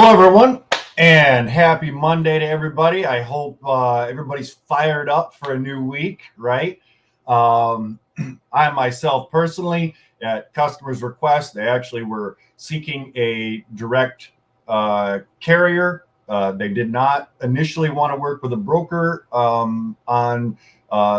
Hello, everyone, and happy Monday to everybody. I hope everybody's fired up for a new week, right? I myself personally, at customers' request, they actually were seeking a direct carrier. They did not initially want to work with a broker on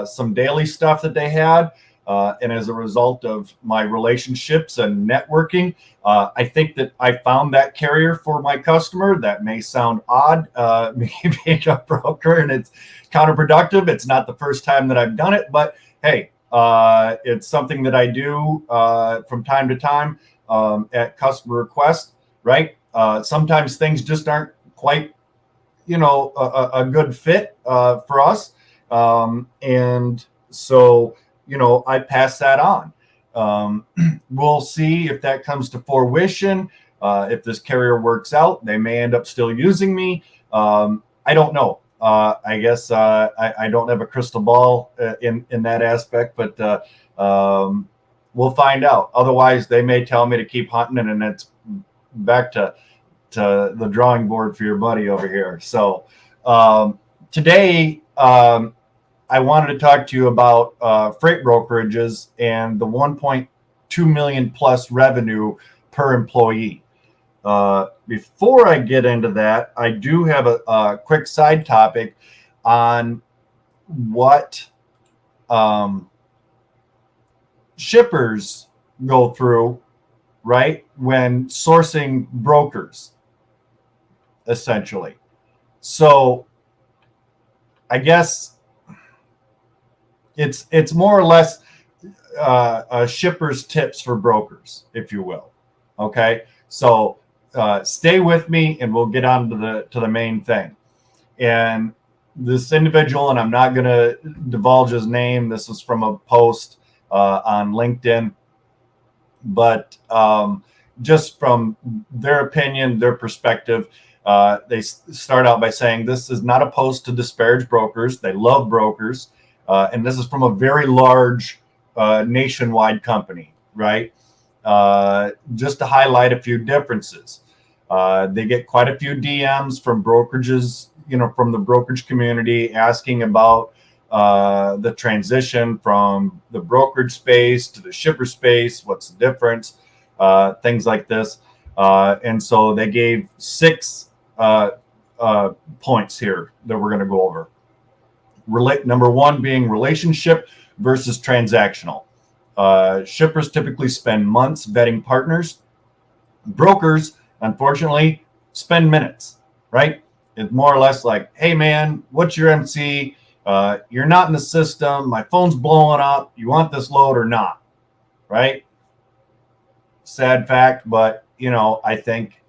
some daily stuff that they had. And as a result of my relationships and networking, I think that I found that carrier for my customer. That may sound odd, me being a broker, and it's counterproductive. It's not the first time that I've done it, but hey, it's something that I do from time to time at customer request, right? Sometimes things just aren't quite, a good fit for us. And so, I pass that on. We'll see if that comes to fruition. If this carrier works out, they may end up still using me. I don't know. I guess I don't have a crystal ball in that aspect, but we'll find out. Otherwise, they may tell me to keep hunting, and then it's back to the drawing board for your buddy over here. So today, I wanted to talk to you about freight brokerages and the 1.2 million plus revenue per employee. Before I get into that, I do have a quick side topic on what shippers go through, right, when sourcing brokers, essentially. So I guess it's more or less shipper's tips for brokers, if you will. Okay, so stay with me, and we'll get on to the main thing. And this individual, and I'm not going to divulge his name. This is from a post on LinkedIn, but just from their opinion, their perspective, they start out by saying this is not a post to disparage brokers. They love brokers. And this is from a very large nationwide company, right? Just to highlight a few differences. They get quite a few DMs from brokerages, from the brokerage community, asking about the transition from the brokerage space to the shipper space. What's the difference? Things like this. And so they gave 6 points here that we're going to go over. Number 1 being relationship versus transactional. Shippers typically spend months vetting partners. Brokers, unfortunately, spend minutes, right? It's more or less like, hey, man, what's your MC? You're not in the system. My phone's blowing up. You want this load or not, right? Sad fact, but, I think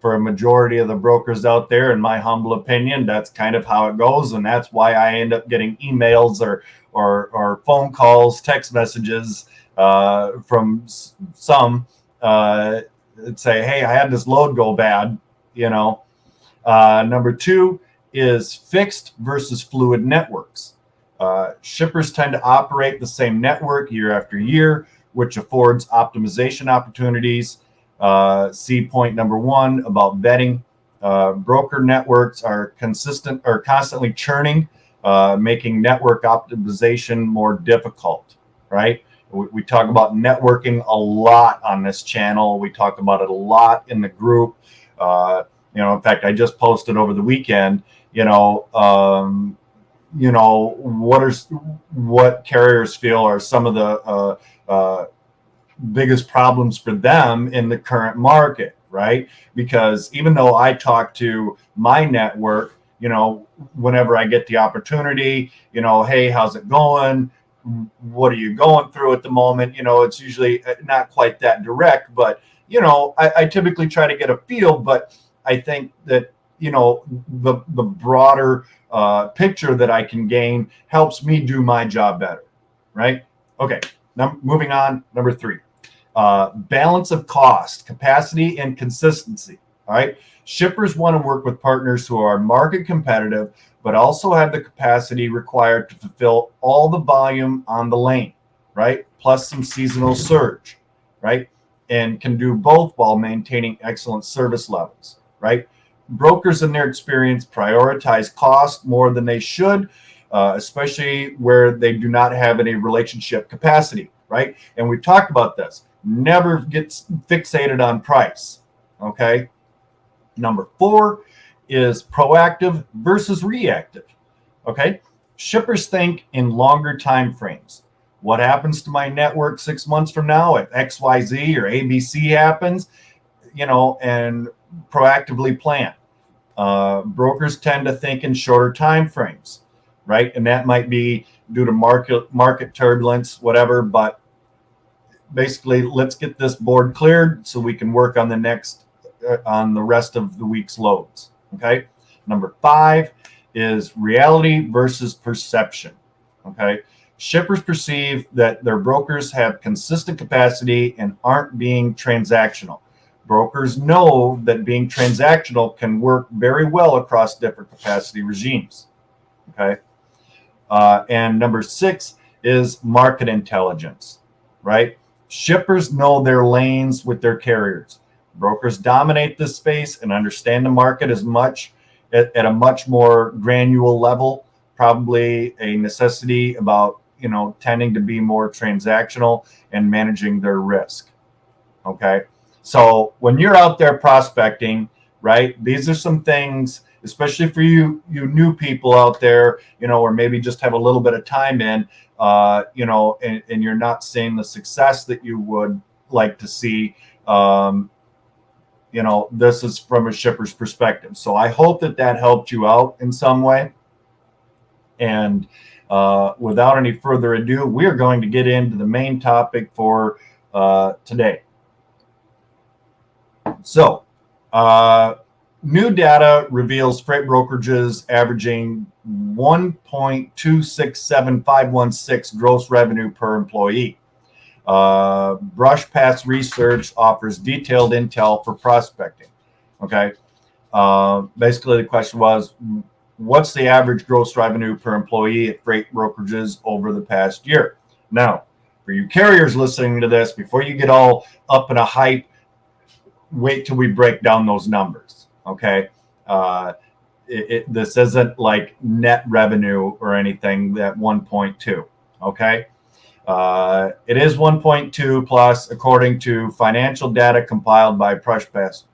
for a majority of the brokers out there, in my humble opinion, that's kind of how it goes. And that's why I end up getting emails or phone calls, text messages from some that say, hey, I had this load go bad, Number 2 is fixed versus fluid networks. Shippers tend to operate the same network year after year, which affords optimization opportunities. See point number 1 about vetting. Broker networks are constantly churning, making network optimization more difficult, right? We talk about networking a lot on this channel. We talk about it a lot in the group. In fact, I just posted over the weekend, what carriers feel are some of the biggest problems for them in the current market, right? Because even though I talk to my network, whenever I get the opportunity, hey, how's it going? What are you going through at the moment? It's usually not quite that direct, but, I typically try to get a feel, but I think that, the broader picture that I can gain helps me do my job better, right? Okay, now moving on, number 3. Balance of cost, capacity, and consistency. All right. Shippers want to work with partners who are market competitive, but also have the capacity required to fulfill all the volume on the lane, right? Plus some seasonal surge, right? And can do both while maintaining excellent service levels, right? Brokers, in their experience, prioritize cost more than they should, especially where they do not have any relationship capacity, right? And we've talked about this. Never gets fixated on price, okay? Number 4 is proactive versus reactive, okay? Shippers think in longer time frames. What happens to my network 6 months from now if XYZ or ABC happens, and proactively plan. Brokers tend to think in shorter time frames, right? And that might be due to market turbulence, whatever. But basically, let's get this board cleared so we can work on the rest of the week's loads. Okay. Number 5 is reality versus perception. Okay. Shippers perceive that their brokers have consistent capacity and aren't being transactional. Brokers know that being transactional can work very well across different capacity regimes. Okay. And number 6 is market intelligence, right? Shippers know their lanes with their carriers. Brokers dominate this space and understand the market at a much more granular level, probably a necessity about, tending to be more transactional and managing their risk. Okay. So when you're out there prospecting, right, these are some things, especially for you new people out there, or maybe just have a little bit of time in, and you're not seeing the success that you would like to see. This is from a shipper's perspective. So I hope that helped you out in some way. And without any further ado, we are going to get into the main topic for today. So, new data reveals freight brokerages averaging 1.267516 gross revenue per employee. Brush Pass Research offers detailed intel for prospecting. Okay. Basically, the question was, what's the average gross revenue per employee at freight brokerages over the past year? Now, for you carriers listening to this, before you get all up in a hype, wait till we break down those numbers. Okay. This isn't like net revenue or anything, that 1.2. Okay. It is 1.2 plus, according to financial data compiled by Brush Pass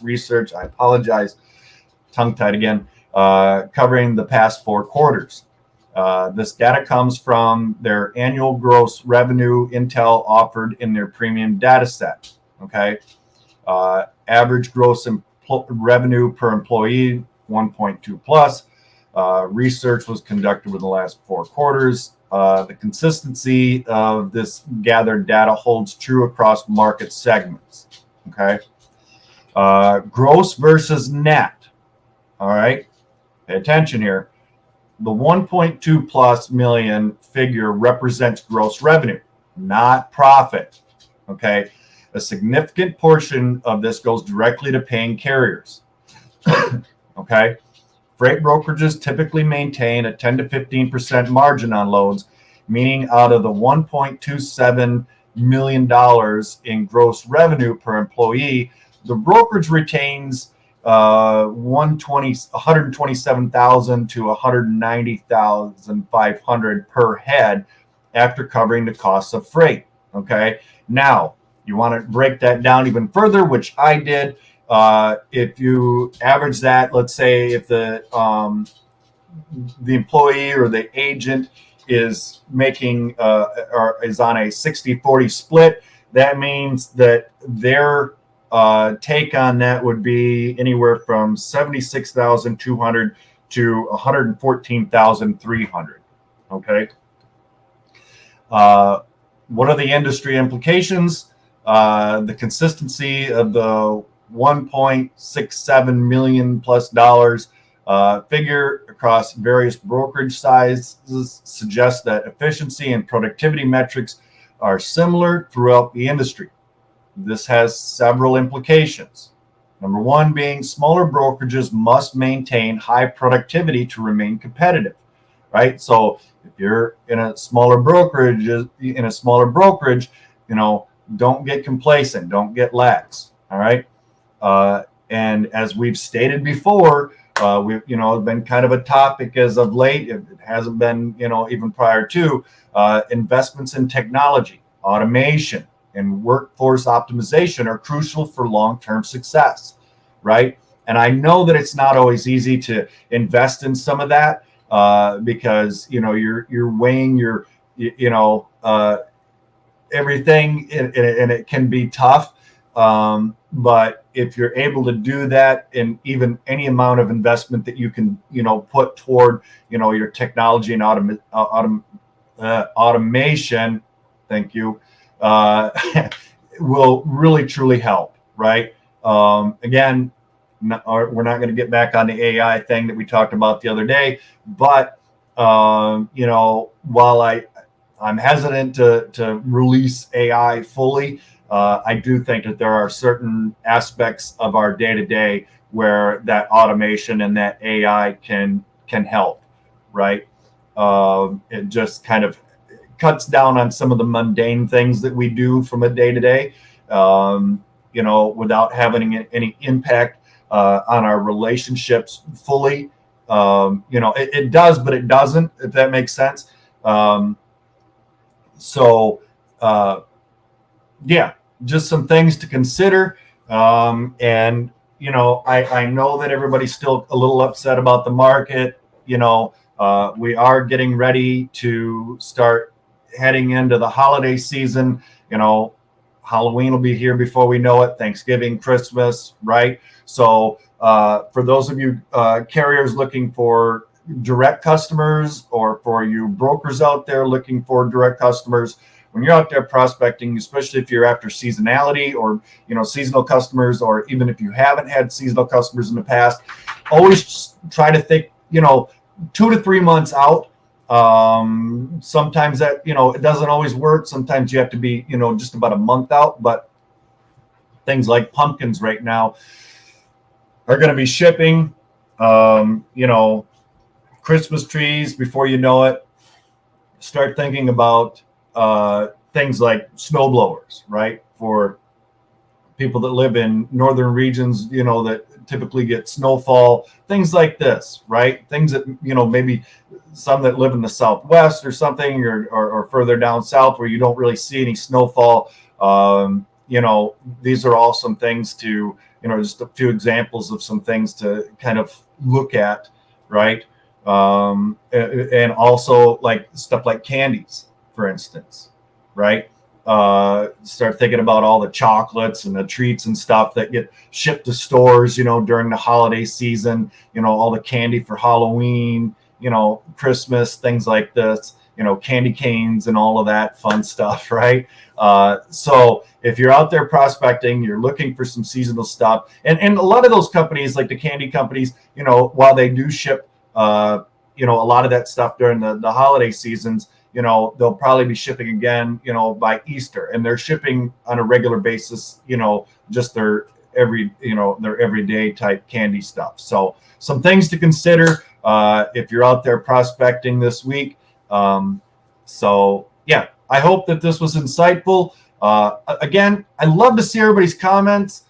Research. I apologize, tongue-tied again, covering the past 4 quarters. This data comes from their annual gross revenue intel offered in their premium data set. Okay. Average gross revenue per employee, 1.2 plus. Research was conducted within the last 4 quarters. The consistency of this gathered data holds true across market segments. Okay. Gross versus net. All right. Pay attention here. The 1.2 plus million figure represents gross revenue, not profit. Okay. A significant portion of this goes directly to paying carriers. Okay. Freight brokerages typically maintain a 10 to 15% margin on loads, meaning out of the $1.27 million in gross revenue per employee, the brokerage retains $127,000 to $190,500 per head after covering the costs of freight. Okay. Now, you want to break that down even further, which I did. If you average that, let's say if the employee or the agent is making or is on a 60-40 split, that means that their take on that would be anywhere from $76,200 to $114,300. Okay. What are the industry implications? The consistency of the $1.67 million plus figure across various brokerage sizes suggests that efficiency and productivity metrics are similar throughout the industry. This has several implications. Number 1 being smaller brokerages must maintain high productivity to remain competitive, right? So if you're in a smaller brokerage, don't get complacent, don't get lax. All right. And as we've stated before, we've, been kind of a topic as of late. It hasn't been, even prior to investments in technology, automation, and workforce optimization are crucial for long-term success, right? And I know that it's not always easy to invest in some of that because you're weighing your everything, and it can be tough. But if you're able to do that, in even any amount of investment that you can put toward your technology and automation, thank you, will really truly help, right? Again, we're not going to get back on the AI thing that we talked about the other day, but while I'm hesitant to release AI fully, I do think that there are certain aspects of our day-to-day where that automation and that AI can help, right? It just kind of cuts down on some of the mundane things that we do from a day-to-day, without having any impact on our relationships fully. It does, but it doesn't, if that makes sense. Yeah, just some things to consider. And I know that everybody's still a little upset about the market. We are getting ready to start heading into the holiday season. Halloween will be here before we know it. Thanksgiving, Christmas, right? So for those of you carriers looking for direct customers, or for you brokers out there looking for direct customers, when you're out there prospecting, especially if you're after seasonality or seasonal customers, or even if you haven't had seasonal customers in the past, always try to think 2 to 3 months out. Sometimes that it doesn't always work. Sometimes you have to be just about a month out. But things like pumpkins right now are going to be shipping. Christmas trees, before you know it. Start thinking about things like snow blowers, right? For people that live in northern regions, that typically get snowfall, things like this, right? Things that, maybe some that live in the Southwest or something, or further down south where you don't really see any snowfall. These are all some things to, just a few examples of some things to kind of look at, right? And also like stuff like candies, for instance, right? Start thinking about all the chocolates and the treats and stuff that get shipped to stores, during the holiday season, all the candy for Halloween, Christmas, things like this, candy canes and all of that fun stuff, right? So if you're out there prospecting, you're looking for some seasonal stuff, and a lot of those companies, like the candy companies, while they do ship a lot of that stuff during the holiday seasons, they'll probably be shipping again, by Easter, and they're shipping on a regular basis, just their everyday type candy stuff. So some things to consider if you're out there prospecting this week. So yeah, I hope that this was insightful. Again, I love to see everybody's comments.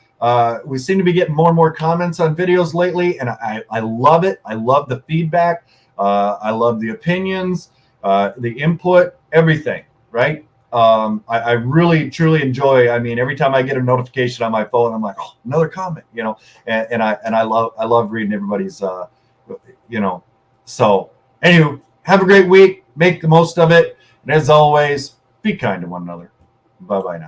We seem to be getting more and more comments on videos lately, and I love it. I love the feedback. I love the opinions, the input, everything, right? I really, truly enjoy. I mean, every time I get a notification on my phone, I'm like, oh, another comment, and I love reading everybody's, So anyway, have a great week. Make the most of it. And as always, be kind to one another. Bye-bye now.